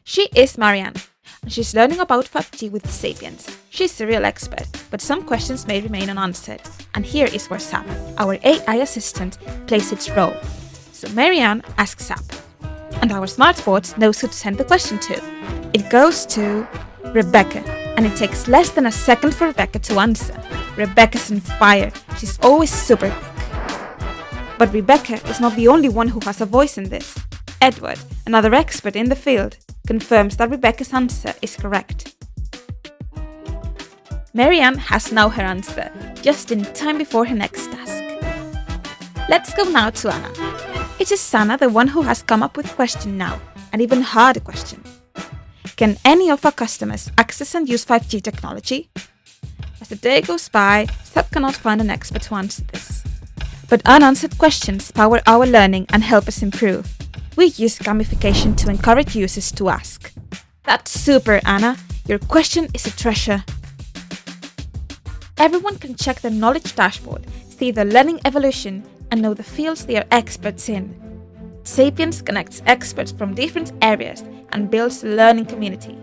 She is Marianne, and she's learning about 5G with Zapiens. She's a real expert, but some questions may remain unanswered. And here is where Zap, our AI assistant, plays its role. So Marianne asks Zap, and our smartboard knows who to send the question to. It goes to Rebecca, and it takes less than a second for Rebecca to answer. Rebecca's on fire. She's always super quick. But Rebecca is not the only one who has a voice in this. Edward, another expert in the field, confirms that Rebecca's answer is correct. Marianne has now her answer, just in time before her next task. Let's go now to Anna. It is Anna the one who has come up with question now, an even harder question. Can any of our customers access and use 5G technology? As the day goes by, Zap cannot find an expert to answer this. But unanswered questions power our learning and help us improve. We use gamification to encourage users to ask. That's super, Anna. Your question is a treasure. Everyone can check the knowledge dashboard, see their learning evolution, and know the fields they are experts in. Zapiens connects experts from different areas and builds a learning community.